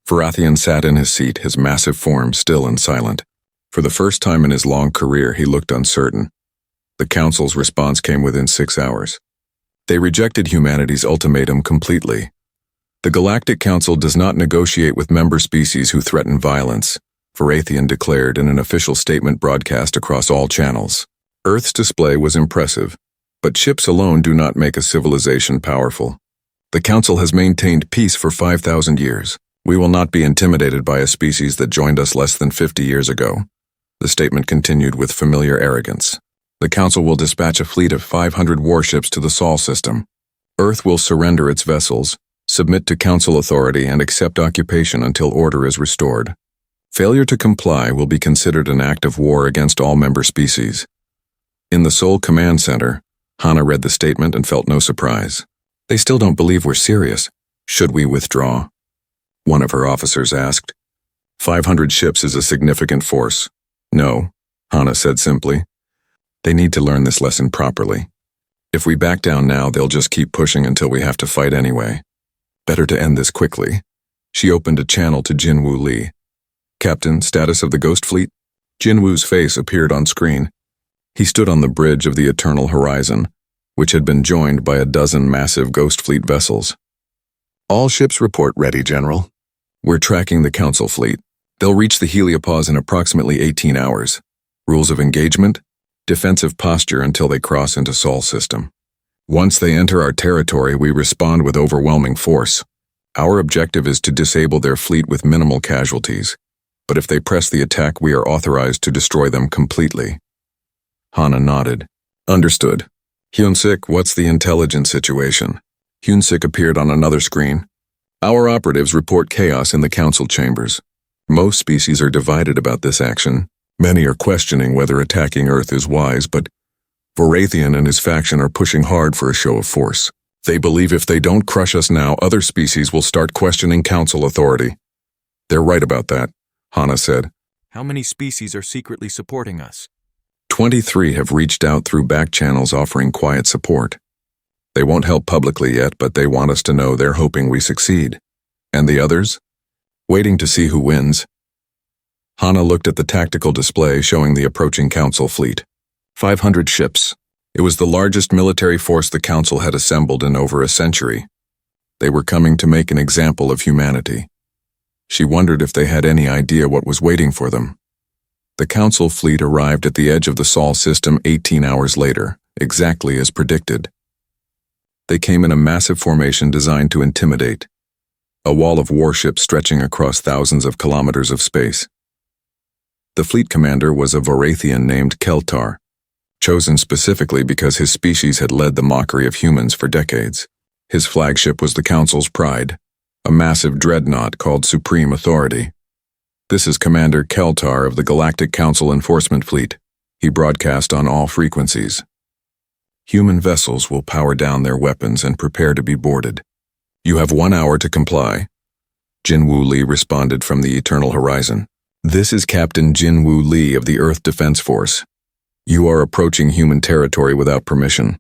Varathian sat in his seat, his massive form still and silent. For the first time in his long career, he looked uncertain. The Council's response came within 6 hours. They rejected humanity's ultimatum completely. The Galactic Council does not negotiate with member species who threaten violence, Varathian declared in an official statement broadcast across all channels. Earth's display was impressive, but ships alone do not make a civilization powerful. The Council has maintained peace for 5,000 years. We will not be intimidated by a species that joined us less than 50 years ago. The statement continued with familiar arrogance. The Council will dispatch a fleet of 500 warships to the Sol system. Earth will surrender its vessels, submit to Council authority, and accept occupation until order is restored. Failure to comply will be considered an act of war against all member species. In the Sol Command Center, Hana read the statement and felt no surprise. They still don't believe we're serious. Should we withdraw? One of her officers asked. 500 ships is a significant force. No, Hana said simply. They need to learn this lesson properly. If we back down now, they'll just keep pushing until we have to fight anyway. Better to end this quickly. She opened a channel to Jinwoo Lee. Captain, status of the Ghost Fleet? Jinwoo's face appeared on screen. He stood on the bridge of the Eternal Horizon, which had been joined by a dozen massive Ghost Fleet vessels. All ships report ready, General. We're tracking the Council fleet. They'll reach the heliopause in approximately 18 hours. Rules of engagement? Defensive posture until they cross into Sol system. Once they enter our territory, we respond with overwhelming force. Our objective is to disable their fleet with minimal casualties. But if they press the attack, we are authorized to destroy them completely. Hana nodded. Understood. Hyunsik, what's the intelligence situation? Hyunsik appeared on another screen. Our operatives report chaos in the Council chambers. Most species are divided about this action. Many are questioning whether attacking Earth is wise, but Varathian and his faction are pushing hard for a show of force. They believe if they don't crush us now, other species will start questioning Council authority. They're right about that, Hana said. How many species are secretly supporting us? 23 have reached out through back channels offering quiet support. They won't help publicly yet, but they want us to know they're hoping we succeed. And the others? Waiting to see who wins. Hana looked at the tactical display showing the approaching Council fleet. 500 ships. It was the largest military force the Council had assembled in over a century. They were coming to make an example of humanity. She wondered if they had any idea what was waiting for them. The Council fleet arrived at the edge of the Sol system 18 hours later, exactly as predicted. They came in a massive formation designed to intimidate. A wall of warships stretching across thousands of kilometers of space. The fleet commander was a Varathian named Keltar, chosen specifically because his species had led the mockery of humans for decades. His flagship was the Council's pride, a massive dreadnought called Supreme Authority. This is Commander Keltar of the Galactic Council Enforcement Fleet. He broadcast on all frequencies. Human vessels will power down their weapons and prepare to be boarded. You have 1 hour to comply. Jinwoo Lee responded from the Eternal Horizon. This is Captain Jinwoo Lee of the Earth Defense Force. You are approaching human territory without permission.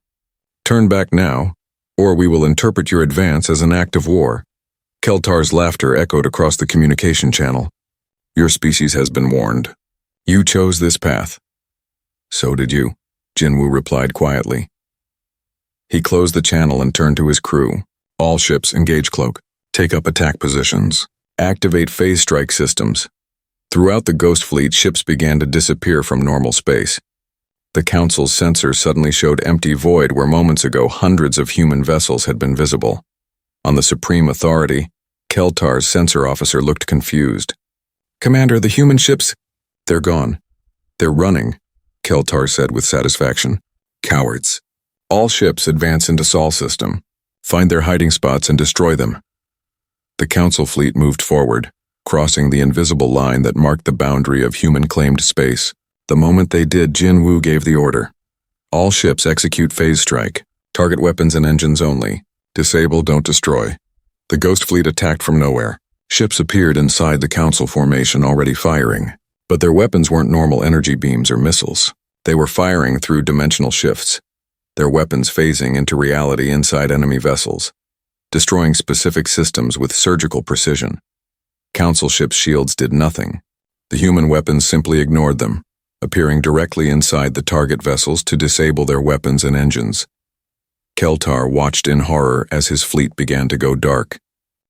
Turn back now, or we will interpret your advance as an act of war. Keltar's laughter echoed across the communication channel. Your species has been warned. You chose this path. So did you, Jinwoo replied quietly. He closed the channel and turned to his crew. All ships engage cloak. Take up attack positions. Activate phase strike systems. Throughout the Ghost Fleet, ships began to disappear from normal space. The Council's sensors suddenly showed empty void where moments ago hundreds of human vessels had been visible. On the Supreme Authority, Keltar's sensor officer looked confused. Commander, the human ships, they're gone. They're running, Keltar said with satisfaction. Cowards. All ships advance into Sol system. Find their hiding spots and destroy them. The Council fleet moved forward, crossing the invisible line that marked the boundary of human-claimed space. The moment they did, Jinwoo gave the order. All ships execute phase strike. Target weapons and engines only. Disable, don't destroy. The Ghost Fleet attacked from nowhere. Ships appeared inside the Council formation already firing, but their weapons weren't normal energy beams or missiles. They were firing through dimensional shifts, their weapons phasing into reality inside enemy vessels, destroying specific systems with surgical precision. Council ships' shields did nothing. The human weapons simply ignored them, appearing directly inside the target vessels to disable their weapons and engines. Keltar watched in horror as his fleet began to go dark,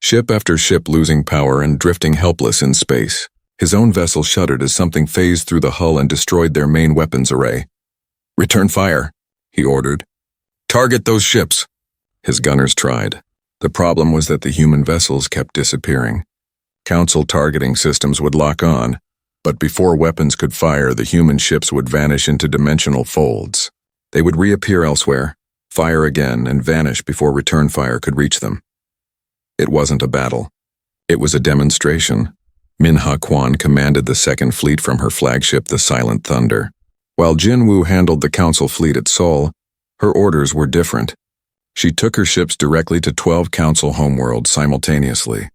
ship after ship losing power and drifting helpless in space. His own vessel shuddered as something phased through the hull and destroyed their main weapons array. "Return fire," he ordered. "Target those ships." His gunners tried. The problem was that the human vessels kept disappearing. Council targeting systems would lock on, but before weapons could fire, the human ships would vanish into dimensional folds. They would reappear elsewhere, fire again, and vanish before return fire could reach them. It wasn't a battle. It was a demonstration. Minha Quan commanded the Second Fleet from her flagship, the Silent Thunder. While Jin Wu handled the Council fleet at Seoul, her orders were different. She took her ships directly to 12 Council homeworlds simultaneously.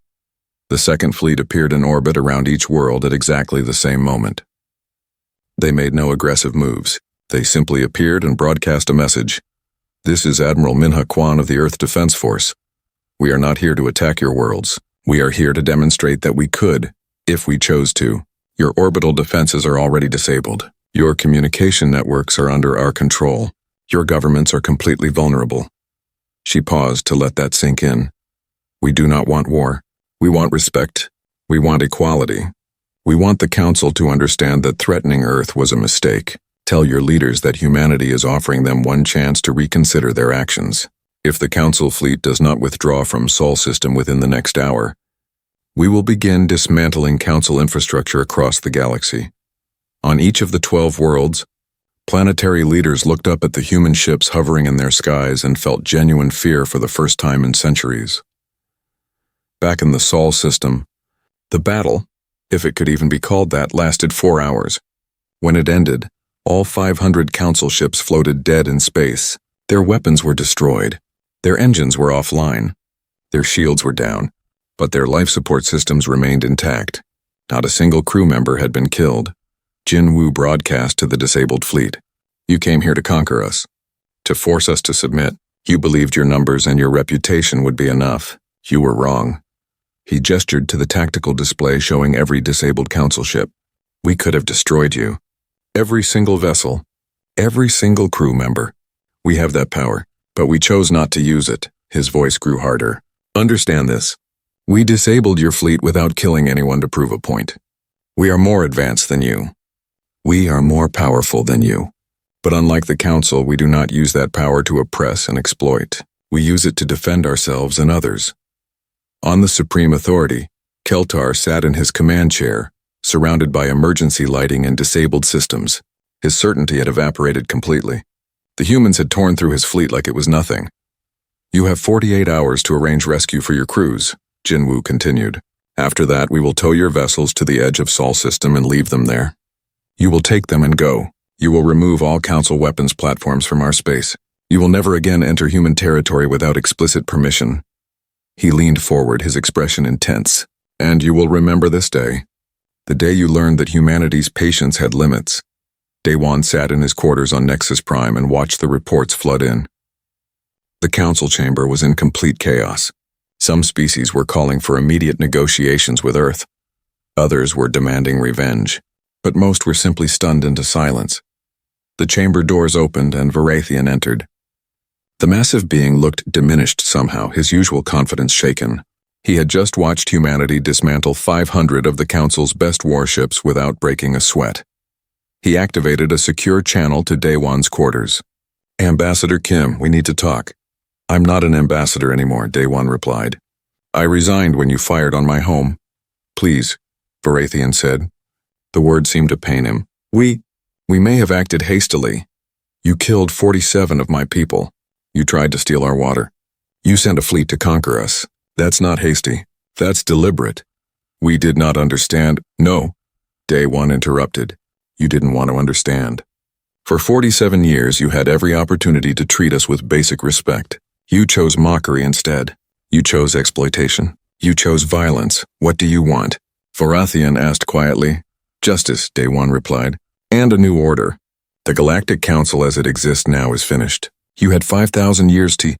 The Second Fleet appeared in orbit around each world at exactly the same moment. They made no aggressive moves. They simply appeared and broadcast a message. "This is Admiral Minha Quan of the Earth Defense Force. We are not here to attack your worlds. We are here to demonstrate that we could, if we chose to. Your orbital defenses are already disabled. Your communication networks are under our control. Your governments are completely vulnerable." She paused to let that sink in. "We do not want war. We want respect. We want equality. We want the Council to understand that threatening Earth was a mistake. Tell your leaders that humanity is offering them one chance to reconsider their actions. If the Council fleet does not withdraw from Sol system within the next hour, we will begin dismantling Council infrastructure across the galaxy." On each of the 12 worlds, planetary leaders looked up at the human ships hovering in their skies and felt genuine fear for the first time in centuries. Back in the Sol system, the battle, if it could even be called that, lasted 4 hours. When it ended, all 500 Council ships floated dead in space. Their weapons were destroyed. Their engines were offline. Their shields were down, but their life support systems remained intact. Not a single crew member had been killed. Jin Wu broadcast to the disabled fleet. "You came here to conquer us, to force us to submit. You believed your numbers and your reputation would be enough. You were wrong." He gestured to the tactical display showing every disabled Council ship. "We could have destroyed you. Every single vessel, every single crew member. We have that power, but we chose not to use it." His voice grew harder. "Understand this. We disabled your fleet without killing anyone to prove a point. We are more advanced than you. We are more powerful than you. But unlike the Council, we do not use that power to oppress and exploit. We use it to defend ourselves and others." On the supreme authority, Keltar sat in his command chair, surrounded by emergency lighting and disabled systems. His certainty had evaporated completely. The humans had torn through his fleet like it was nothing. "You have 48 hours to arrange rescue for your crews," Jin Wu continued. "After that, we will tow your vessels to the edge of Sol system and leave them there. You will take them and go. You will remove all Council weapons platforms from our space. You will never again enter human territory without explicit permission." He leaned forward, his expression intense. "And you will remember this day. The day you learned that humanity's patience had limits." Daewon sat in his quarters on Nexus Prime and watched the reports flood in. The Council chamber was in complete chaos. Some species were calling for immediate negotiations with Earth. Others were demanding revenge. But most were simply stunned into silence. The chamber doors opened and Varathian entered. The massive being looked diminished somehow, his usual confidence shaken. He had just watched humanity dismantle 500 of the Council's best warships without breaking a sweat. He activated a secure channel to Daewon's quarters. "Ambassador Kim, we need to talk." "I'm not an ambassador anymore," Daewon replied. "I resigned when you fired on my home." "Please," Varathian said. The word seemed to pain him. We may have acted hastily. You killed 47 of my people. You tried to steal our water. You sent a fleet to conquer us. That's not hasty. That's deliberate. We did not understand." "No," Daewon interrupted. "You didn't want to understand. For 47 years you had every opportunity to treat us with basic respect. You chose mockery instead. You chose exploitation. You chose violence. What do you want?" Varathian asked quietly. "Justice," Daewon replied, "and a new order. The Galactic Council as it exists now is finished. You had 5,000 years to..."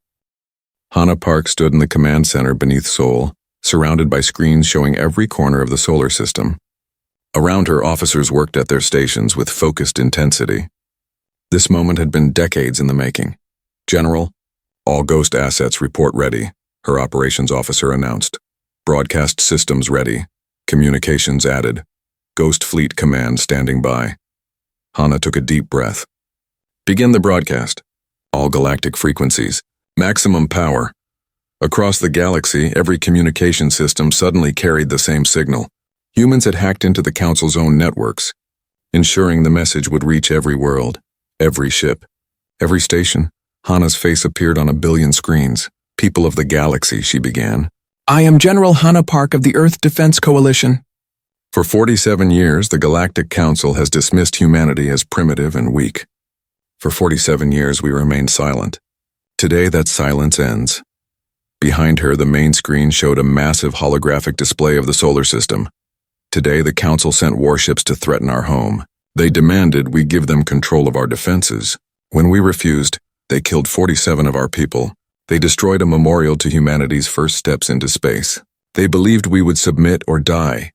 Hana Park stood in the command center beneath Seoul, surrounded by screens showing every corner of the solar system. Around her, officers worked at their stations with focused intensity. This moment had been decades in the making. "General, all Ghost assets report ready," her operations officer announced. "Broadcast systems ready. Communications added. Ghost Fleet Command standing by." Hana took a deep breath. "Begin the broadcast. All galactic frequencies. Maximum power." Across the galaxy, every communication system suddenly carried the same signal. Humans had hacked into the Council's own networks, ensuring the message would reach every world, every ship, every station. Hana's face appeared on a billion screens. "People of the galaxy," she began. "I am General Hana Park of the Earth Defense Coalition." For 47 years, the Galactic Council has dismissed humanity as primitive and weak. For 47 years, we remained silent. Today, that silence ends. Behind her, the main screen showed a massive holographic display of the solar system. Today, the Council sent warships to threaten our home. They demanded we give them control of our defenses. When we refused, they killed 47 of our people. They destroyed a memorial to humanity's first steps into space. They believed we would submit or die.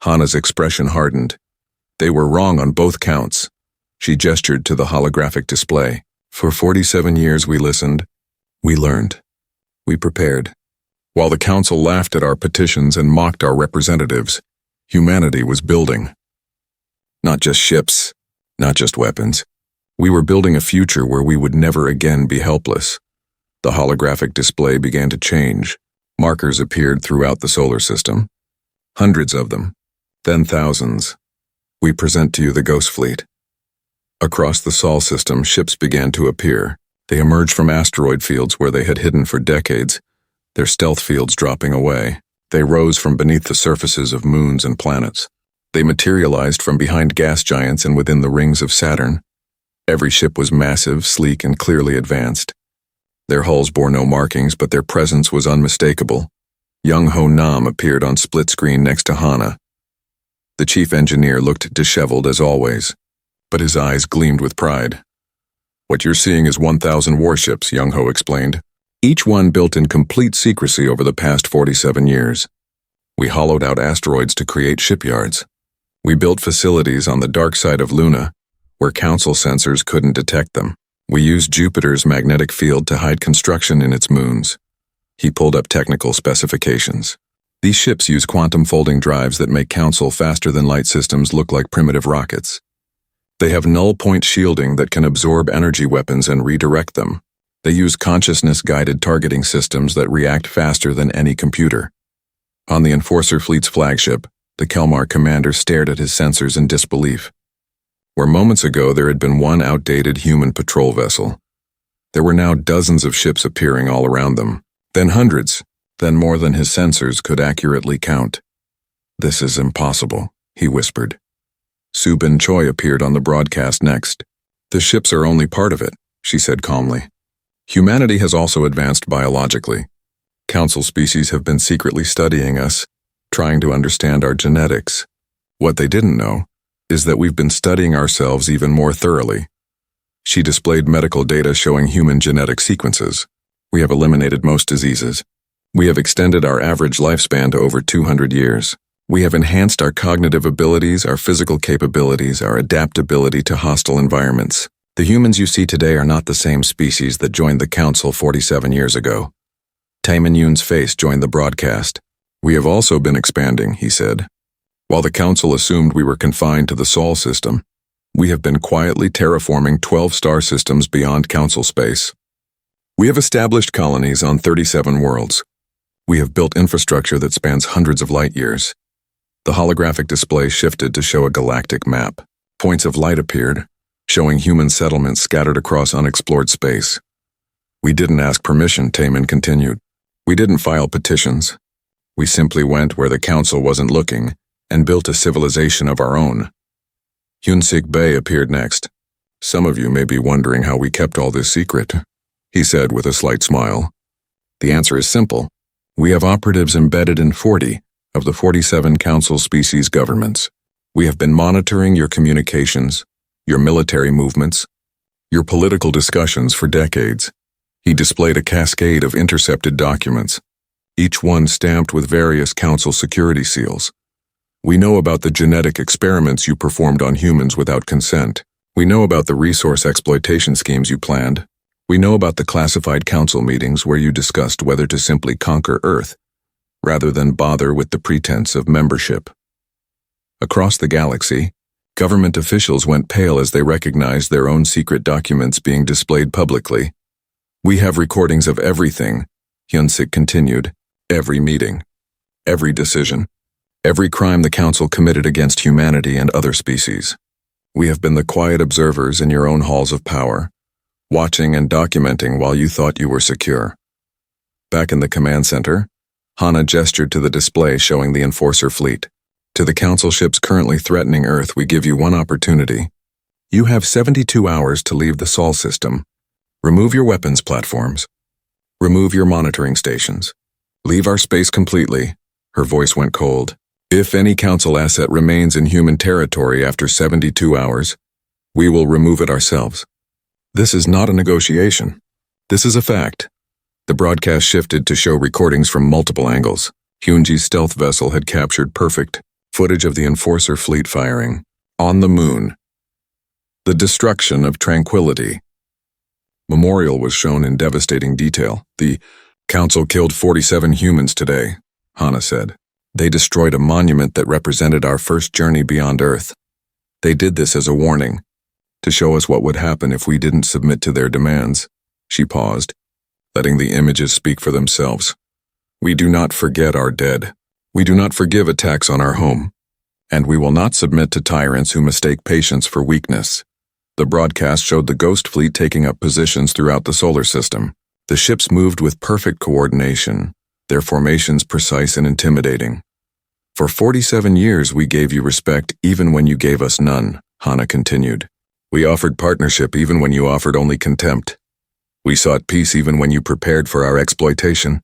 Hana's expression hardened. They were wrong on both counts. She gestured to the holographic display. For 47 years we listened. We learned. We prepared. While the Council laughed at our petitions and mocked our representatives, humanity was building. Not just ships, not just weapons. We were building a future where we would never again be helpless. The holographic display began to change. Markers appeared throughout the solar system. Hundreds of them, then thousands. "We present to you the Ghost Fleet." Across the Sol system, ships began to appear. They emerged from asteroid fields where they had hidden for decades, their stealth fields dropping away. They rose from beneath the surfaces of moons and planets. They materialized from behind gas giants and within the rings of Saturn. Every ship was massive, sleek, and clearly advanced. Their hulls bore no markings, but their presence was unmistakable. Young Ho Nam appeared on split screen next to Hana. The chief engineer looked disheveled as always, but his eyes gleamed with pride. "What you're seeing is 1,000 warships," Young Ho explained. "Each one built in complete secrecy over the past 47 years. We hollowed out asteroids to create shipyards. We built facilities on the dark side of Luna, where Council sensors couldn't detect them. We used Jupiter's magnetic field to hide construction in its moons." He pulled up technical specifications. "These ships use quantum folding drives that make Council faster than light systems look like primitive rockets. They have null-point shielding that can absorb energy weapons and redirect them. They use consciousness-guided targeting systems that react faster than any computer." On the Enforcer Fleet's flagship, the Kelmar commander stared at his sensors in disbelief. Where moments ago there had been one outdated human patrol vessel, there were now dozens of ships appearing all around them, then hundreds, then more than his sensors could accurately count. "This is impossible," he whispered. Subin Choi appeared on the broadcast next. "The ships are only part of it," she said calmly. "Humanity has also advanced biologically. Council species have been secretly studying us, trying to understand our genetics. What they didn't know is that we've been studying ourselves even more thoroughly." She displayed medical data showing human genetic sequences. "We have eliminated most diseases. We have extended our average lifespan to over 200 years. We have enhanced our cognitive abilities, our physical capabilities, our adaptability to hostile environments. The humans you see today are not the same species that joined the Council 47 years ago." Taemin Yoon's face joined the broadcast. "We have also been expanding," he said. "While the Council assumed we were confined to the Sol system, we have been quietly terraforming 12 star systems beyond Council space. We have established colonies on 37 worlds. We have built infrastructure that spans hundreds of light years." The holographic display shifted to show a galactic map. Points of light appeared, showing human settlements scattered across unexplored space. "We didn't ask permission," Taemin continued. "We didn't file petitions. We simply went where the Council wasn't looking and built a civilization of our own." Hyun-Sik Bae appeared next. "Some of you may be wondering how we kept all this secret," he said with a slight smile. "The answer is simple. We have operatives embedded in 40 of the 47 Council species governments. We have been monitoring your communications, your military movements, your political discussions for decades." He displayed a cascade of intercepted documents. each one stamped with various council security seals. We know about the genetic experiments you performed on humans without consent. We know about the resource exploitation schemes you planned. We know about the classified council meetings where you discussed whether to simply conquer Earth, rather than bother with the pretense of membership. Across the galaxy, government officials went pale as they recognized their own secret documents being displayed publicly. We have recordings of everything, Hyunsik continued. Every meeting, every decision, every crime the Council committed against humanity and other species. We have been the quiet observers in your own halls of power, watching and documenting while you thought you were secure. Back in the command center, Hana gestured to the display showing the Enforcer fleet. To the Council ships currently threatening Earth, we give you one opportunity. You have 72 hours to leave the Sol system. Remove your weapons platforms. Remove your monitoring stations. Leave our space completely. Her voice went cold. If any Council asset remains in human territory after 72 hours, we will remove it ourselves. This is not a negotiation. This is a fact. The broadcast shifted to show recordings from multiple angles. Hyunji's stealth vessel had captured perfect footage of the Enforcer fleet firing on the moon. The destruction of tranquility. Memorial was shown in devastating detail. The Council killed 47 humans today, Hana said. They destroyed a monument that represented our first journey beyond Earth. They did this as a warning, to show us what would happen if we didn't submit to their demands. She paused, letting the images speak for themselves. We do not forget our dead. We do not forgive attacks on our home. And we will not submit to tyrants who mistake patience for weakness. The broadcast showed the Ghost Fleet taking up positions throughout the solar system. The ships moved with perfect coordination, their formations precise and intimidating. For 47 years we gave you respect even when you gave us none, Hana continued. We offered partnership even when you offered only contempt. We sought peace even when you prepared for our exploitation.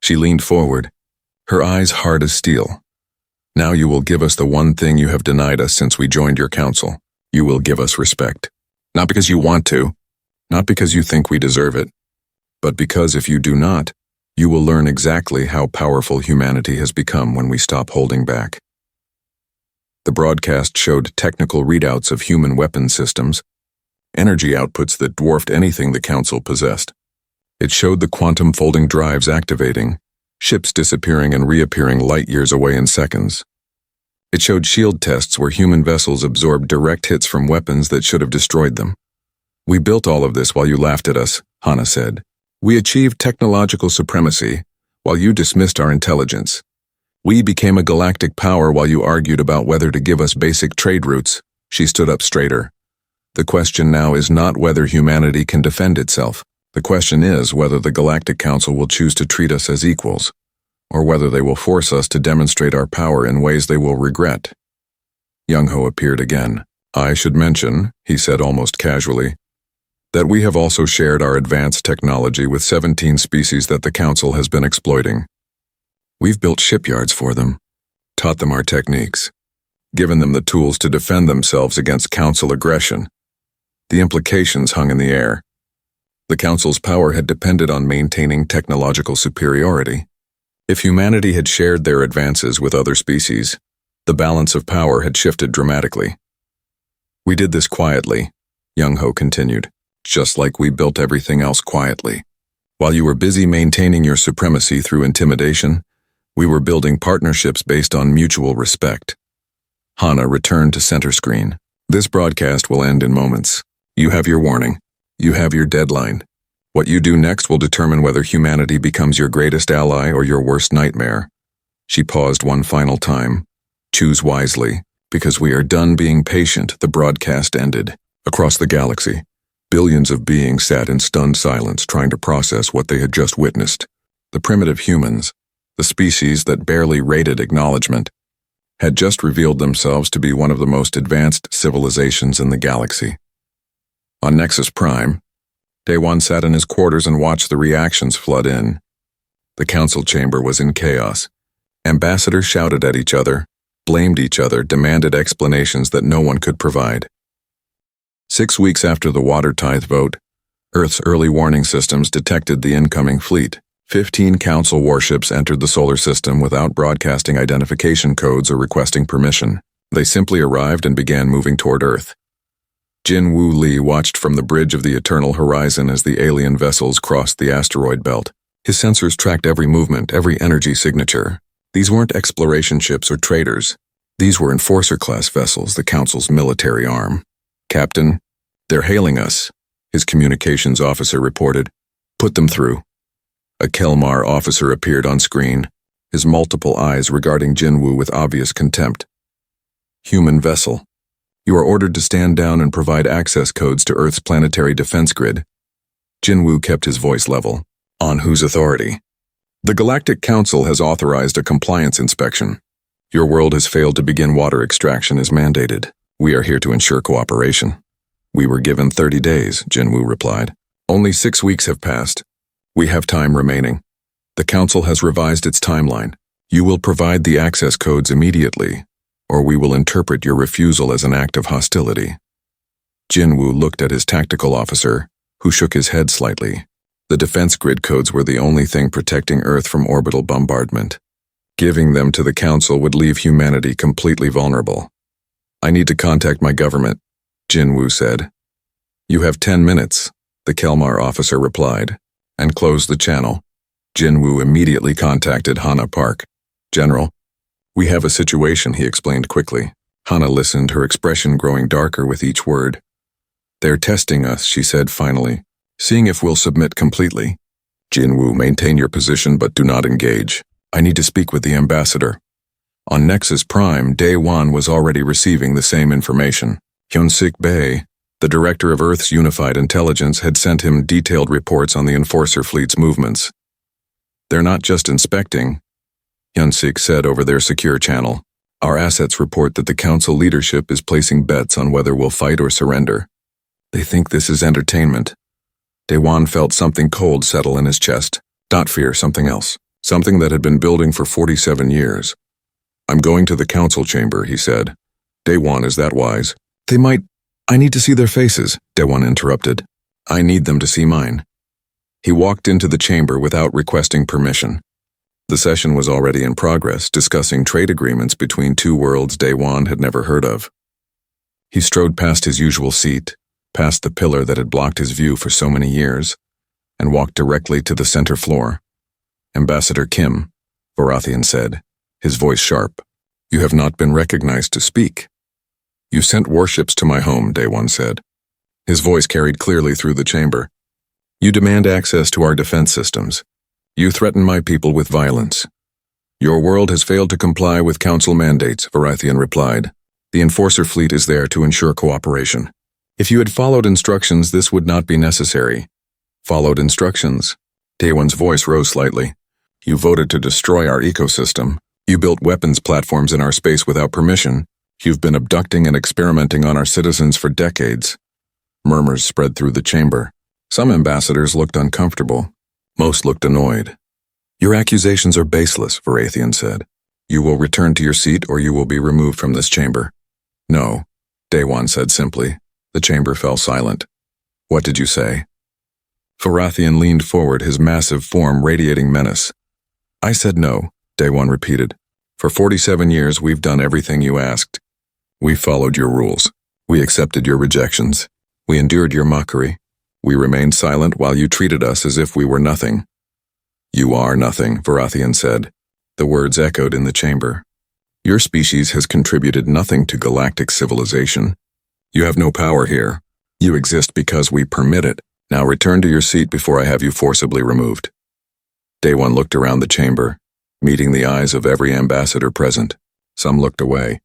She leaned forward, her eyes hard as steel. Now you will give us the one thing you have denied us since we joined your council. You will give us respect. Not because you want to, not because you think we deserve it, but because if you do not, you will learn exactly how powerful humanity has become when we stop holding back. The broadcast showed technical readouts of human weapon systems, energy outputs that dwarfed anything the Council possessed. It showed the quantum folding drives activating, ships disappearing and reappearing light years away in seconds. It showed shield tests where human vessels absorbed direct hits from weapons that should have destroyed them. We built all of this while you laughed at us, Hana said. We achieved technological supremacy while you dismissed our intelligence. We became a galactic power while you argued about whether to give us basic trade routes. She stood up straighter. The question now is not whether humanity can defend itself. The question is whether the Galactic Council will choose to treat us as equals, or whether they will force us to demonstrate our power in ways they will regret. Young-ho appeared again. I should mention, he said almost casually, that we have also shared our advanced technology with 17 species that the Council has been exploiting. We've built shipyards for them, taught them our techniques, given them the tools to defend themselves against Council aggression. The implications hung in the air. The Council's power had depended on maintaining technological superiority. If humanity had shared their advances with other species, the balance of power had shifted dramatically. We did this quietly, Young-ho continued, just like we built everything else quietly. While you were busy maintaining your supremacy through intimidation, we were building partnerships based on mutual respect. Hana returned to center screen. This broadcast will end in moments. You have your warning. You have your deadline. What you do next will determine whether humanity becomes your greatest ally or your worst nightmare. She paused one final time. Choose wisely, because we are done being patient. The broadcast ended. Across the galaxy, billions of beings sat in stunned silence trying to process what they had just witnessed. The primitive humans, the species that barely rated acknowledgement, had just revealed themselves to be one of the most advanced civilizations in the galaxy. On Nexus Prime, Daewon sat in his quarters and watched the reactions flood in. The council chamber was in chaos. Ambassadors shouted at each other, blamed each other, demanded explanations that no one could provide. 6 weeks after the water tithe vote, Earth's early warning systems detected the incoming fleet. 15 Council warships entered the solar system without broadcasting identification codes or requesting permission. They simply arrived and began moving toward Earth. Jin Woo Lee watched from the bridge of the Eternal Horizon as the alien vessels crossed the asteroid belt. His sensors tracked every movement, every energy signature. These weren't exploration ships or traders. These were Enforcer-class vessels, the Council's military arm. "Captain, they're hailing us," his communications officer reported. "Put them through." A Kelmar officer appeared on screen, his multiple eyes regarding Jinwoo with obvious contempt. "Human vessel. You are ordered to stand down and provide access codes to Earth's planetary defense grid." Jinwoo kept his voice level. "On whose authority?" "The Galactic Council has authorized a compliance inspection. Your world has failed to begin water extraction as mandated. We are here to ensure cooperation." "We were given 30 days, Jinwoo replied. "Only 6 weeks have passed. We have time remaining. The Council has revised its timeline. You will provide the access codes immediately, or we will interpret your refusal as an act of hostility." Jinwoo looked at his tactical officer, who shook his head slightly. The defense grid codes were the only thing protecting Earth from orbital bombardment. Giving them to the Council would leave humanity completely vulnerable. "I need to contact my government," Jinwoo said. "You have 10 minutes, the Kelmar officer replied, and closed the channel. Jinwoo immediately contacted Hana Park. "General, we have a situation," he explained quickly. Hana listened, her expression growing darker with each word. "They're testing us," she said finally, "seeing if we'll submit completely." "Jinwoo, maintain your position but do not engage. I need to speak with the ambassador." On Nexus Prime, Daewon was already receiving the same information. Hyunsik Bae, the director of Earth's Unified Intelligence, had sent him detailed reports on the Enforcer fleet's movements. "They're not just inspecting," Hyunsik said over their secure channel. "Our assets report that the Council leadership is placing bets on whether we'll fight or surrender. They think this is entertainment." Daewon felt something cold settle in his chest. Not fear, something else. Something that had been building for 47 years. "I'm going to the Council chamber," he said. "Daewon, is that wise?" "I need to see their faces," Daewon interrupted. "I need them to see mine." He walked into the chamber without requesting permission. The session was already in progress, discussing trade agreements between two worlds Daewon had never heard of. He strode past his usual seat, past the pillar that had blocked his view for so many years, and walked directly to the center floor. "Ambassador Kim," Varathian said, his voice sharp. "You have not been recognized to speak." "You sent warships to my home," Daewon said. His voice carried clearly through the chamber. "You demand access to our defense systems. You threaten my people with violence. Your world has failed to comply with Council mandates," Varathian replied. "The Enforcer fleet is there to ensure cooperation. If you had followed instructions, this would not be necessary." "Followed instructions?" Daewon's voice rose slightly. "You voted to destroy our ecosystem. You built weapons platforms in our space without permission. You've been abducting and experimenting on our citizens for decades." Murmurs spread through the chamber. Some ambassadors looked uncomfortable. Most looked annoyed. "Your accusations are baseless," Varathian said. "You will return to your seat or you will be removed from this chamber." "No," Daewon said simply. The chamber fell silent. "What did you say?" Varathian leaned forward, his massive form radiating menace. "I said no," Daewon repeated. "For 47 years we've done everything you asked. We followed your rules. We accepted your rejections. We endured your mockery. We remained silent while you treated us as if we were nothing." "You are nothing," Varathian said. The words echoed in the chamber. "Your species has contributed nothing to galactic civilization. You have no power here. You exist because we permit it. Now return to your seat before I have you forcibly removed." Daewon looked around the chamber, meeting the eyes of every ambassador present. Some looked away.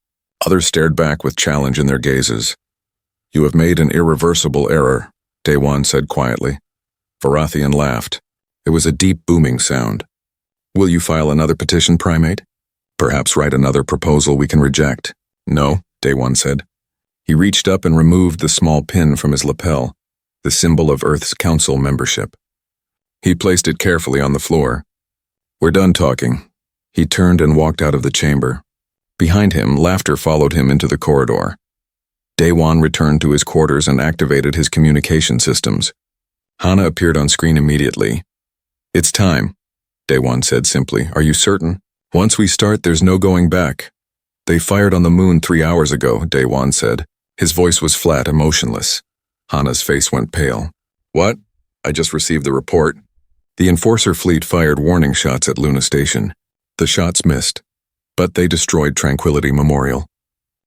Others stared back with challenge in their gazes. "You have made an irreversible error," Daewon said quietly. Varathian laughed. It was a deep booming sound. "Will you file another petition, Primate? Perhaps write another proposal we can reject?" "No," Daewon said. He reached up and removed the small pin from his lapel, the symbol of Earth's Council membership. He placed it carefully on the floor. "We're done talking." He turned and walked out of the chamber. Behind him, laughter followed him into the corridor. Daewon returned to his quarters and activated his communication systems. Hana appeared on screen immediately. "It's time," Daewon said simply. Are you certain? Once we start, there's no going back. They fired on the moon 3 hours ago, Daewon said. His voice was flat, emotionless. Hana's face went pale. What? I just received the report. The Enforcer fleet fired warning shots at Luna Station. The shots missed, but they destroyed Tranquility Memorial,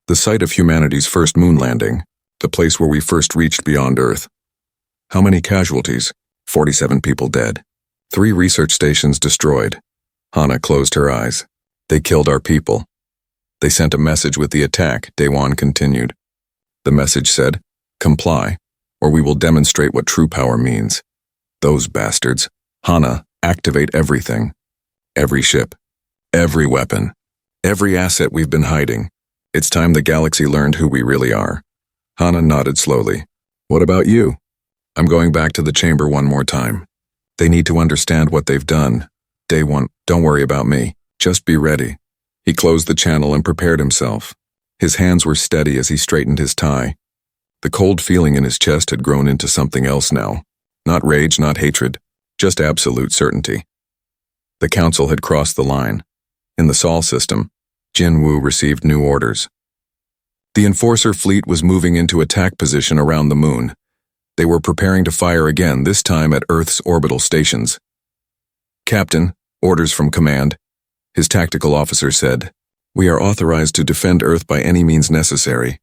the site of humanity's first moon landing, the place where we first reached beyond Earth. How many casualties? 47 people dead. 3 research stations destroyed. Hana closed her eyes. They killed our people. They sent a message with the attack, Daewon continued. The message said, comply, or we will demonstrate what true power means. Those bastards. Hana, activate everything. Every ship. Every weapon. Every asset we've been hiding. It's time the galaxy learned who we really are. Hana nodded slowly. What about you? I'm going back to the chamber one more time. They need to understand what they've done. Daewon, don't worry about me. Just be ready. He closed the channel and prepared himself. His hands were steady as he straightened his tie. The cold feeling in his chest had grown into something else now. Not rage, not hatred, just absolute certainty. The council had crossed the line. In the Sol system, Jinwoo received new orders. The Enforcer fleet was moving into attack position around the moon. They were preparing to fire again, this time at Earth's orbital stations. Captain, orders from command. His tactical officer said, We are authorized to defend Earth by any means necessary.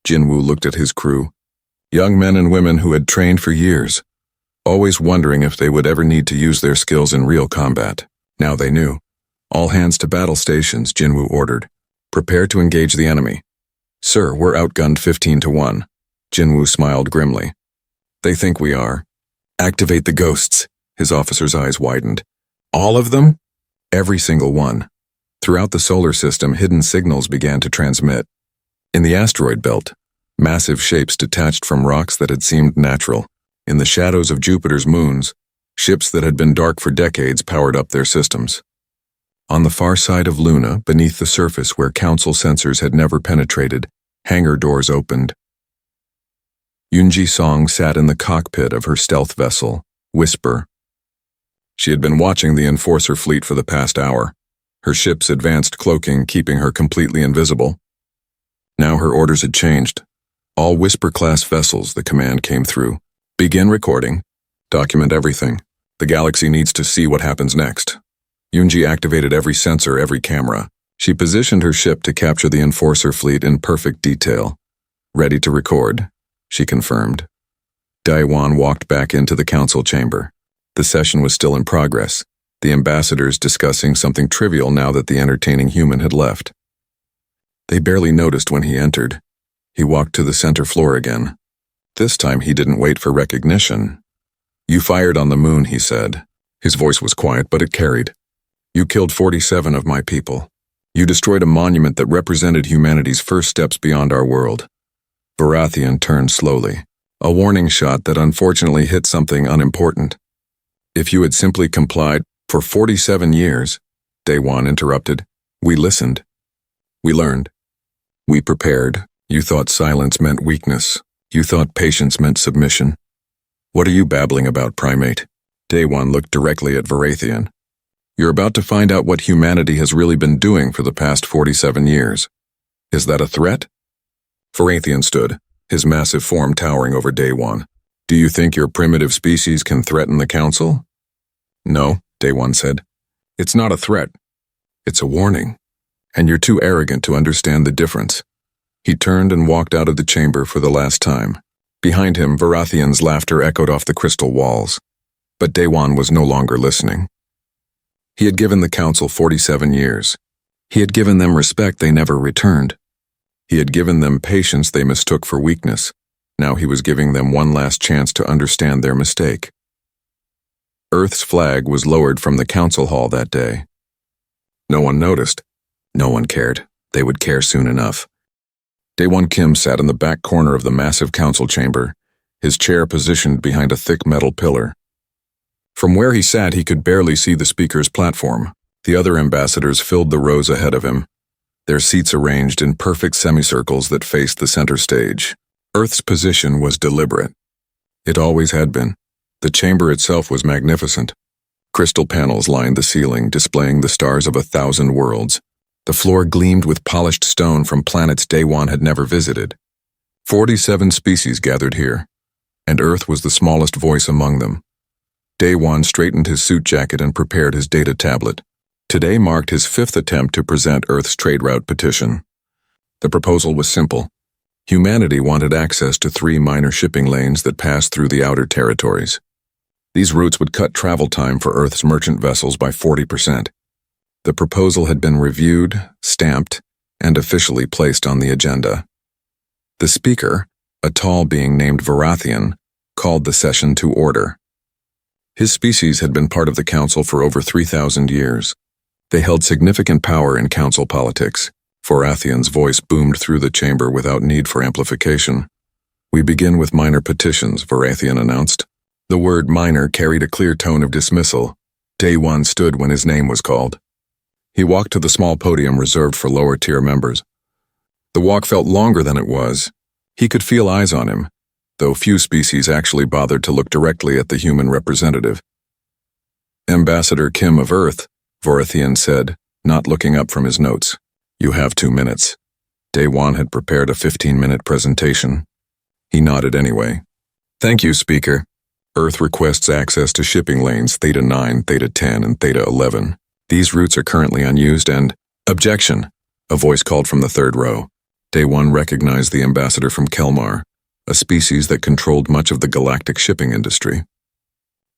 Jinwoo looked at his crew. Young men and women who had trained for years, always wondering if they would ever need to use their skills in real combat. Now they knew. All hands to battle stations, Jinwoo ordered. Prepare to engage the enemy. Sir, we're outgunned 15-1. Jinwoo smiled grimly. They think we are. Activate the ghosts. His officer's eyes widened. All of them? Every single one. Throughout the solar system, hidden signals began to transmit. In the asteroid belt, massive shapes detached from rocks that had seemed natural. In the shadows of Jupiter's moons, ships that had been dark for decades powered up their systems. On the far side of Luna, beneath the surface where Council sensors had never penetrated, hangar doors opened. Yoonji Song sat in the cockpit of her stealth vessel, Whisper. She had been watching the Enforcer fleet for the past hour, her ship's advanced cloaking keeping her completely invisible. Now her orders had changed. All Whisper-class vessels, the command came through. Begin recording. Document everything. The galaxy needs to see what happens next. Yoonji activated every sensor, every camera. She positioned her ship to capture the Enforcer fleet in perfect detail. Ready to record, she confirmed. Daewon walked back into the council chamber. The session was still in progress, the ambassadors discussing something trivial now that the entertaining human had left. They barely noticed when he entered. He walked to the center floor again. This time he didn't wait for recognition. You fired on the moon, he said. His voice was quiet, but it carried. You killed 47 of my people. You destroyed a monument that represented humanity's first steps beyond our world. Baratheon turned slowly. A warning shot that unfortunately hit something unimportant. If you had simply complied, for 47 years, Daewon interrupted, we listened. We learned. We prepared. You thought silence meant weakness. You thought patience meant submission. What are you babbling about, primate? Daewon looked directly at Baratheon. You're about to find out what humanity has really been doing for the past 47 years. Is that a threat? Baratheon stood, his massive form towering over Daewon. Do you think your primitive species can threaten the council? No, Daewon said. It's not a threat. It's a warning. And you're too arrogant to understand the difference. He turned and walked out of the chamber for the last time. Behind him, Baratheon's laughter echoed off the crystal walls. But Daewon was no longer listening. He had given the council 47 years. He had given them respect they never returned. He had given them patience they mistook for weakness. Now he was giving them one last chance to understand their mistake. Earth's flag was lowered from the council hall that day. No one noticed. No one cared. They would care soon enough. Daewon Kim sat in the back corner of the massive council chamber, his chair positioned behind a thick metal pillar. From where he sat, he could barely see the speaker's platform. The other ambassadors filled the rows ahead of him, their seats arranged in perfect semicircles that faced the center stage. Earth's position was deliberate. It always had been. The chamber itself was magnificent. Crystal panels lined the ceiling, displaying the stars of 1,000 worlds. The floor gleamed with polished stone from planets Day-One had never visited. 47 species gathered here, and Earth was the smallest voice among them. Day-One straightened his suit jacket and prepared his data tablet. Today marked his 5th attempt to present Earth's trade route petition. The proposal was simple. Humanity wanted access to 3 minor shipping lanes that passed through the outer territories. These routes would cut travel time for Earth's merchant vessels by 40%. The proposal had been reviewed, stamped, and officially placed on the agenda. The speaker, a tall being named Varathian, called the session to order. His species had been part of the council for over 3,000 years. They held significant power in council politics. Varathian's voice boomed through the chamber without need for amplification. "We begin with minor petitions," Varathian announced. The word minor carried a clear tone of dismissal. Day-One stood when his name was called. He walked to the small podium reserved for lower-tier members. The walk felt longer than it was. He could feel eyes on him, though few species actually bothered to look directly at the human representative. "Ambassador Kim of Earth," Varathian said, not looking up from his notes. "You have 2 minutes." Day-One had prepared a 15-minute presentation. He nodded anyway. "Thank you, Speaker. Earth requests access to shipping lanes Theta 9, Theta 10, and Theta 11. These routes are currently unused and—" "Objection!" a voice called from the 3rd row. Day-One recognized the ambassador from Kelmar, a species that controlled much of the galactic shipping industry.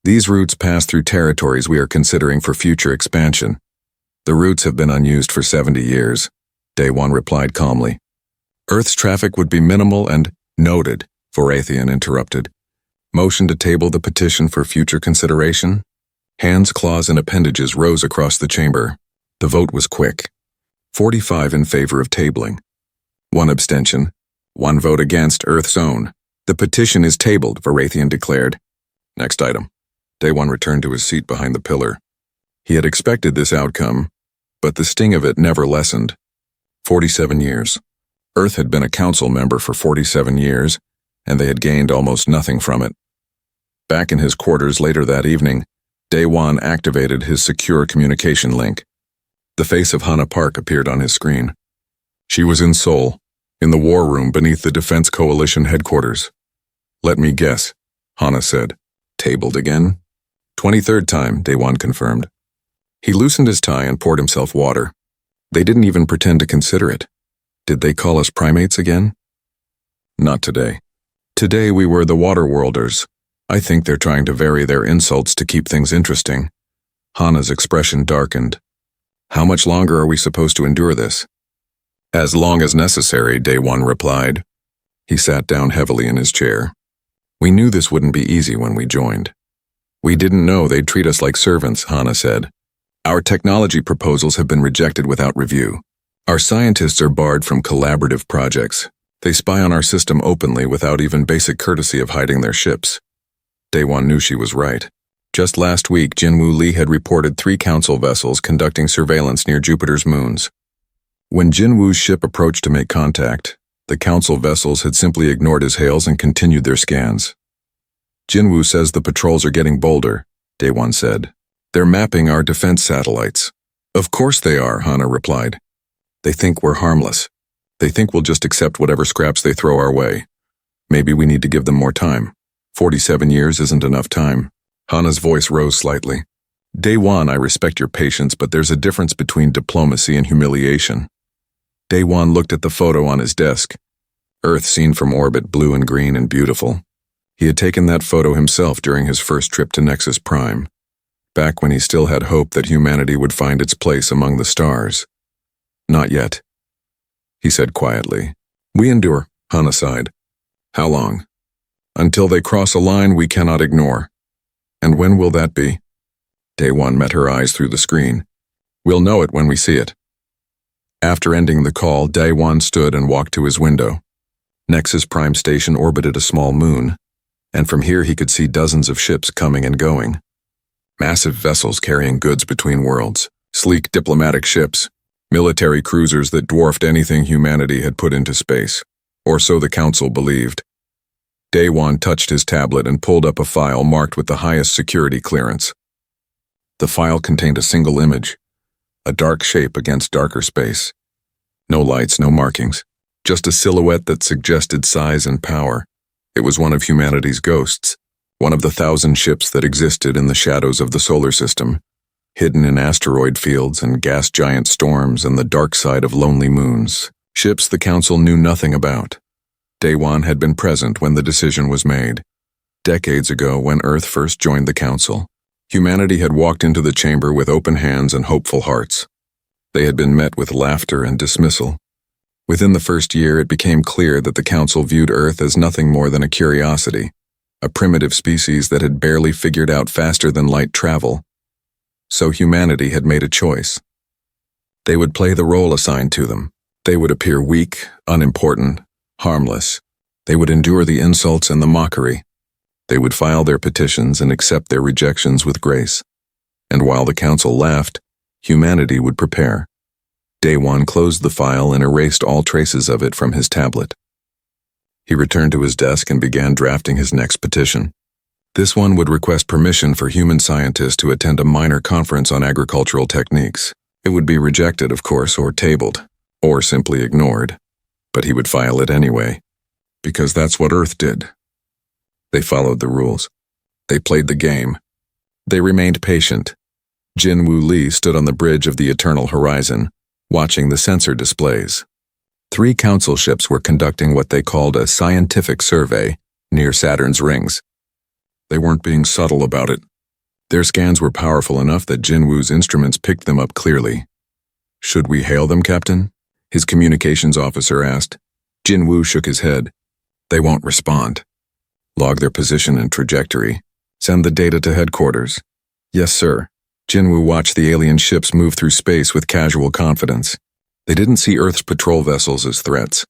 "These routes pass through territories we are considering for future expansion. The routes have been unused for 70 years, Day-One replied calmly. "Earth's traffic would be minimal and—" "Noted," Varathian interrupted. "Motion to table the petition for future consideration?" Hands, claws, and appendages rose across the chamber. The vote was quick. 45 in favor of tabling. 1 abstention. 1 vote against Earth's own. "The petition is tabled," Varathian declared. Next item. Day-One returned to his seat behind the pillar. He had expected this outcome, but the sting of it never lessened. 47 years. Earth had been a council member for 47 years, and they had gained almost nothing from it. Back in his quarters later that evening, Day-One activated his secure communication link. The face of Hana Park appeared on his screen. She was in Seoul, in the war room beneath the Defense Coalition headquarters. "Let me guess," Hana said. "Tabled again?" 23rd time, Day-One confirmed. He loosened his tie and poured himself water. They didn't even pretend to consider it. Did they call us primates again? Not today. Today we were the Waterworlders. I think they're trying to vary their insults to keep things interesting. Hana's expression darkened. "How much longer are we supposed to endure this?" "As long as necessary," Day-One replied. He sat down heavily in his chair. "We knew this wouldn't be easy when we joined. We didn't know they'd treat us like servants," Hana said. "Our technology proposals have been rejected without review. Our scientists are barred from collaborative projects. They spy on our system openly without even basic courtesy of hiding their ships." Day-One knew she was right. Just last week, Jinwoo Lee had reported 3 council vessels conducting surveillance near Jupiter's moons. When Jinwoo's ship approached to make contact, the council vessels had simply ignored his hails and continued their scans. "Jinwoo says the patrols are getting bolder," Day-One said. "They're mapping our defense satellites." "Of course they are," Hana replied. "They think we're harmless. They think we'll just accept whatever scraps they throw our way. Maybe we need to give them more time. 47 years isn't enough time." Hana's voice rose slightly. "Day-One, I respect your patience, but there's a difference between diplomacy and humiliation." Day-One looked at the photo on his desk. Earth seen from orbit, blue and green and beautiful. He had taken that photo himself during his first trip to Nexus Prime, back when he still had hope that humanity would find its place among the stars. "Not yet," he said quietly. "We endure," Hana sighed. "How long?" "Until they cross a line we cannot ignore." "And when will that be?" Day-One met her eyes through the screen. "We'll know it when we see it." After ending the call, Day-One stood and walked to his window. Nexus Prime Station orbited a small moon, and from here he could see dozens of ships coming and going. Massive vessels carrying goods between worlds, sleek diplomatic ships, military cruisers that dwarfed anything humanity had put into space, or so the Council believed. Day-One touched his tablet and pulled up a file marked with the highest security clearance. The file contained a single image, a dark shape against darker space. No lights, no markings, just a silhouette that suggested size and power. It was one of humanity's ghosts, one of the 1,000 ships that existed in the shadows of the solar system, hidden in asteroid fields and gas giant storms and the dark side of lonely moons. Ships the Council knew nothing about. Daewon had been present when the decision was made. Decades ago, when Earth first joined the Council, humanity had walked into the chamber with open hands and hopeful hearts. They had been met with laughter and dismissal. Within the first year, it became clear that the Council viewed Earth as nothing more than a curiosity, a primitive species that had barely figured out faster-than-light travel. So humanity had made a choice. They would play the role assigned to them. They would appear weak, unimportant, harmless. They would endure the insults and the mockery. They would file their petitions and accept their rejections with grace. And while the Council laughed, humanity would prepare. Daewon closed the file and erased all traces of it from his tablet. He returned to his desk and began drafting his next petition. This one would request permission for human scientists to attend a minor conference on agricultural techniques. It would be rejected, of course, or tabled, or simply ignored. But he would file it anyway, because that's what Earth did. They followed the rules. They played the game. They remained patient. Jinwoo Lee stood on the bridge of the eternal horizon, watching the sensor displays. 3 Council ships were conducting what they called a scientific survey near Saturn's rings. They weren't being subtle about it. Their scans were powerful enough that Jinwoo's instruments picked them up clearly. "Should we hail them, Captain?" his communications officer asked. Jinwoo shook his head. "They won't respond. Log their position and trajectory. Send the data to headquarters." "Yes, sir." Jinwoo watched the alien ships move through space with casual confidence. They didn't see Earth's patrol vessels as threats.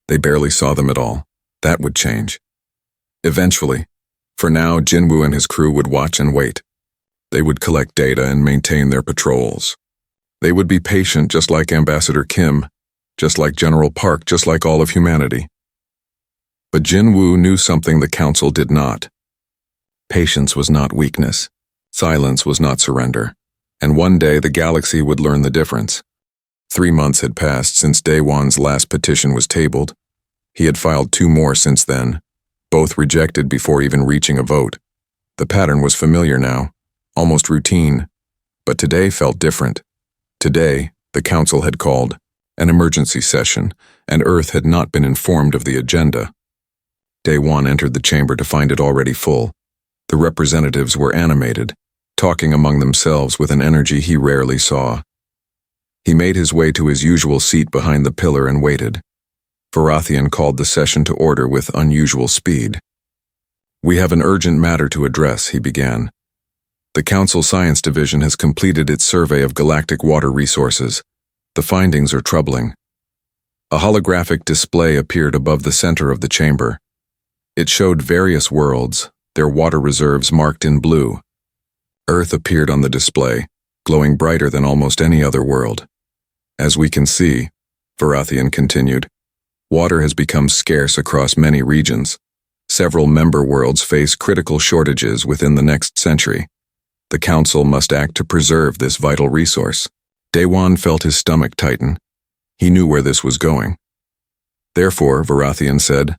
They barely saw them at all. That would change. Eventually. For now, Jinwoo and his crew would watch and wait. They would collect data and maintain their patrols. They would be patient, just like Ambassador Kim, just like General Park, just like all of humanity. But Jinwoo knew something the Council did not. Patience was not weakness. Silence was not surrender. And one day the galaxy would learn the difference. 3 months had passed since Daewon's last petition was tabled. He had filed 2 more since then, both rejected before even reaching a vote. The pattern was familiar now, almost routine, but today felt different. Today, the Council had called an emergency session, and Earth had not been informed of the agenda. Daewon entered the chamber to find it already full. The representatives were animated, talking among themselves with an energy he rarely saw. He made his way to his usual seat behind the pillar and waited. Varathian called the session to order with unusual speed. "We have an urgent matter to address," he began. "The Council Science Division has completed its survey of galactic water resources. The findings are troubling." A holographic display appeared above the center of the chamber. It showed various worlds, their water reserves marked in blue. Earth appeared on the display, glowing brighter than almost any other world. "As we can see," Varathian continued, "water has become scarce across many regions. Several member worlds face critical shortages within the next century. The Council must act to preserve this vital resource." Daewon felt his stomach tighten. He knew where this was going. "Therefore," Varathian said,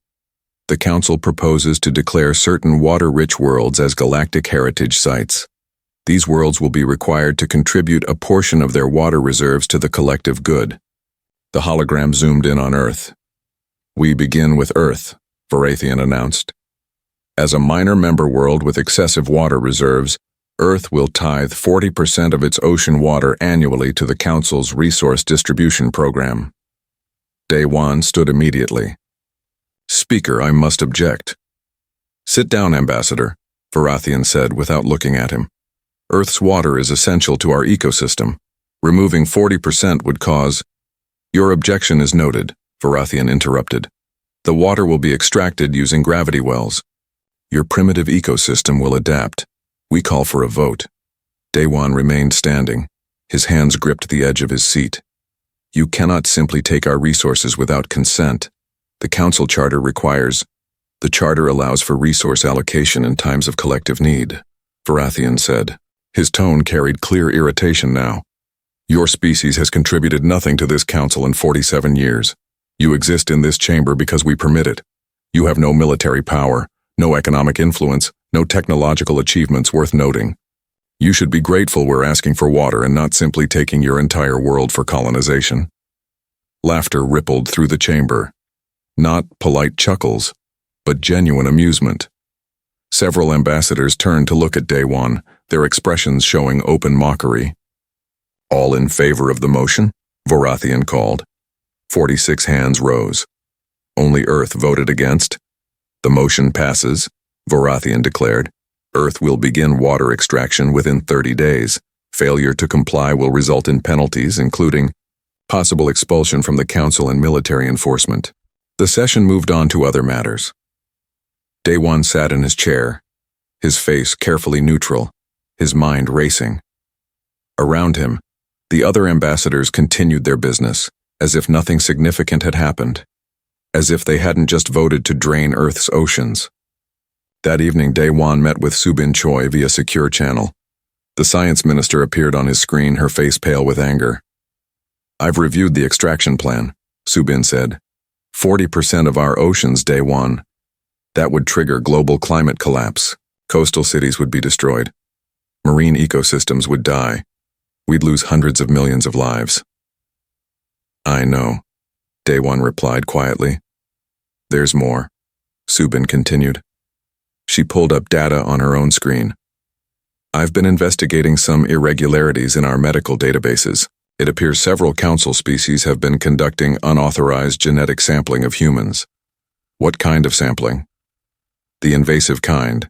"the Council proposes to declare certain water-rich worlds as galactic heritage sites. These worlds will be required to contribute a portion of their water reserves to the collective good." The hologram zoomed in on Earth. "We begin with Earth," Varathian announced. "As a minor member world with excessive water reserves, Earth will tithe 40% of its ocean water annually to the Council's resource distribution program." Daewon stood immediately. "Speaker, I must object." "Sit down, Ambassador," Varathian said without looking at him. "Earth's water is essential to our ecosystem. Removing 40% would cause—" "Your objection is noted," Varathian interrupted. "The water will be extracted using gravity wells. Your primitive ecosystem will adapt. We call for a vote." Daewon remained standing. His hands gripped the edge of his seat. "You cannot simply take our resources without consent. The Council Charter requires—" "The Charter allows for resource allocation in times of collective need," Varathian said. His tone carried clear irritation now. Your species has contributed nothing to this council in 47 years. You exist in this chamber because we permit it. You have no military power, no economic influence, no technological achievements worth noting. You should be grateful we're asking for water and not simply taking your entire world for colonization. Laughter rippled through the chamber. Not polite chuckles, but genuine amusement. Several ambassadors turned to look at Day One, their expressions showing open mockery. All in favor of the motion? Vorathian called. 46 hands rose. Only Earth voted against. The motion passes, Vorathian declared. Earth will begin water extraction within 30 days. Failure to comply will result in penalties, including possible expulsion from the council and military enforcement. The session moved on to other matters. Day One sat in his chair, his face carefully neutral, his mind racing. Around him, the other ambassadors continued their business, as if nothing significant had happened, as if they hadn't just voted to drain Earth's oceans. That evening, Day One met with Subin Choi via secure channel. The science minister appeared on his screen, her face pale with anger. I've reviewed the extraction plan, Subin said. 40% of our oceans, Day One. That would trigger global climate collapse. Coastal cities would be destroyed. Marine ecosystems would die. We'd lose hundreds of millions of lives. I know, Day One replied quietly. There's more, Subin continued. She pulled up data on her own screen. I've been investigating some irregularities in our medical databases. It appears several council species have been conducting unauthorized genetic sampling of humans. What kind of sampling? The invasive kind.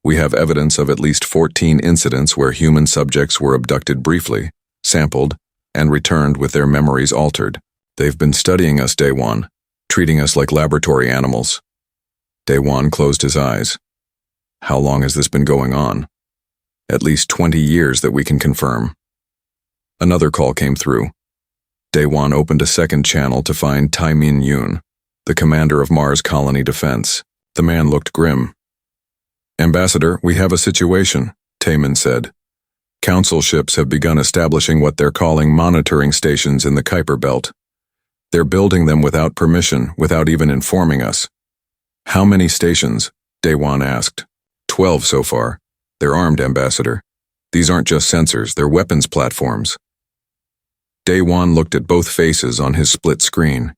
We have evidence of at least 14 incidents where human subjects were abducted briefly, sampled, and returned with their memories altered. They've been studying us, Day One, treating us like laboratory animals. Day One closed his eyes. How long has this been going on? At least 20 years that we can confirm. Another call came through. Day One opened a second channel to find Tai Min Yoon, the commander of Mars Colony Defense. The man looked grim. Ambassador, we have a situation, Taemin said. Council ships have begun establishing what they're calling monitoring stations in the Kuiper Belt. They're building them without permission, without even informing us. How many stations? Day One asked. 12 so far. They're armed, Ambassador. These aren't just sensors, they're weapons platforms. Day One looked at both faces on his split screen.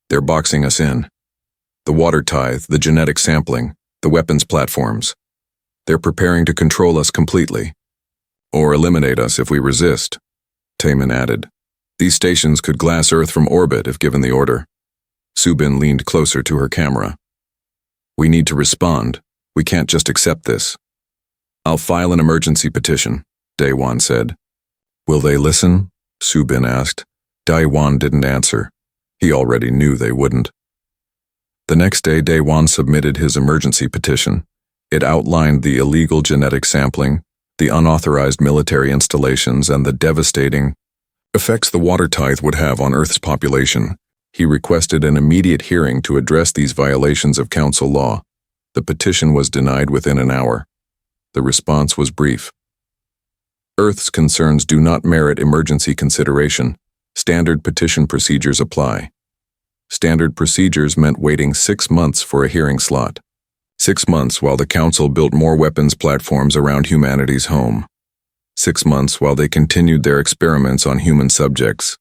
They're boxing us in. The water tithe, the genetic sampling, the weapons platforms. They're preparing to control us completely. Or eliminate us if we resist, Taemin added. These stations could glass Earth from orbit if given the order. Subin leaned closer to her camera. We need to respond. We can't just accept this. I'll file an emergency petition, Day One said. Will they listen? Subin asked. Day One didn't answer. He already knew they wouldn't. The next day, Day One submitted his emergency petition. It outlined the illegal genetic sampling, the unauthorized military installations, and the devastating effects the water tithe would have on Earth's population. He requested an immediate hearing to address these violations of council law. The petition was denied within an hour. The response was brief. Earth's concerns do not merit emergency consideration. Standard petition procedures apply. Standard procedures meant waiting 6 months for a hearing slot. 6 months while the council built more weapons platforms around humanity's home. 6 months while they continued their experiments on human subjects.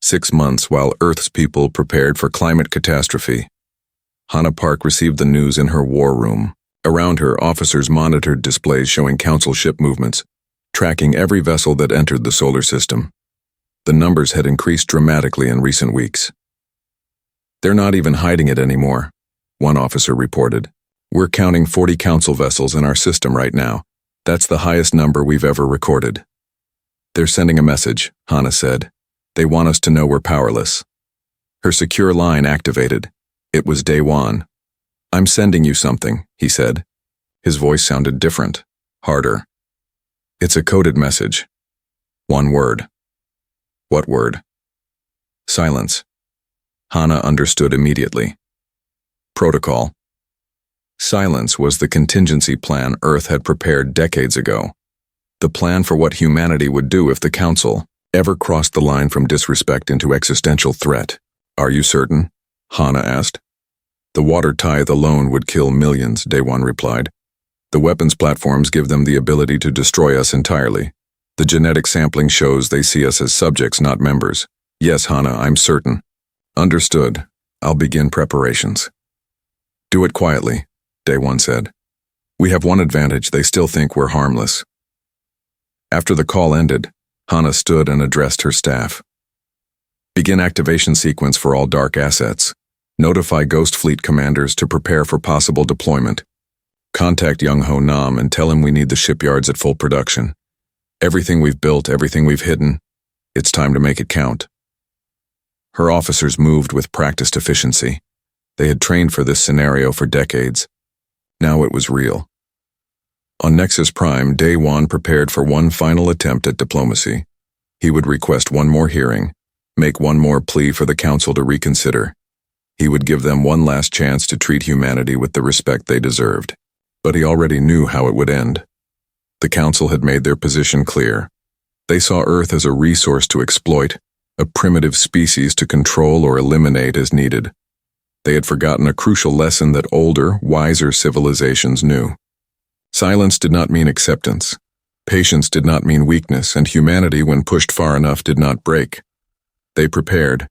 6 months while Earth's people prepared for climate catastrophe. Hana Park received the news in her war room. Around her, officers monitored displays showing council ship movements, tracking every vessel that entered the solar system. The numbers had increased dramatically in recent weeks. They're not even hiding it anymore, one officer reported. We're counting 40 council vessels in our system right now. That's the highest number we've ever recorded. They're sending a message, Hana said. They want us to know we're powerless. Her secure line activated. It was Day One. I'm sending you something, he said. His voice sounded different, harder. It's a coded message. One word. What word? Silence. Hana understood immediately. Protocol. Silence was the contingency plan Earth had prepared decades ago. The plan for what humanity would do if the Council ever crossed the line from disrespect into existential threat. Are you certain? Hana asked. The water tithe alone would kill millions, Daewon replied. The weapons platforms give them the ability to destroy us entirely. The genetic sampling shows they see us as subjects, not members. Yes, Hana, I'm certain. Understood. I'll begin preparations. Do it quietly, Daewon said. We have one advantage, they still think we're harmless. After the call ended, Hana stood and addressed her staff. Begin activation sequence for all dark assets. Notify Ghost Fleet commanders to prepare for possible deployment. Contact Young Ho Nam and tell him we need the shipyards at full production. Everything we've built, everything we've hidden, it's time to make it count. Her officers moved with practiced efficiency. They had trained for this scenario for decades. Now it was real. On Nexus Prime, Daewon prepared for one final attempt at diplomacy. He would request one more hearing, make one more plea for the Council to reconsider. He would give them one last chance to treat humanity with the respect they deserved. But he already knew how it would end. The Council had made their position clear. They saw Earth as a resource to exploit, a primitive species to control or eliminate as needed. They had forgotten a crucial lesson that older, wiser civilizations knew. Silence did not mean acceptance. Patience did not mean weakness, and humanity, when pushed far enough, did not break. They prepared,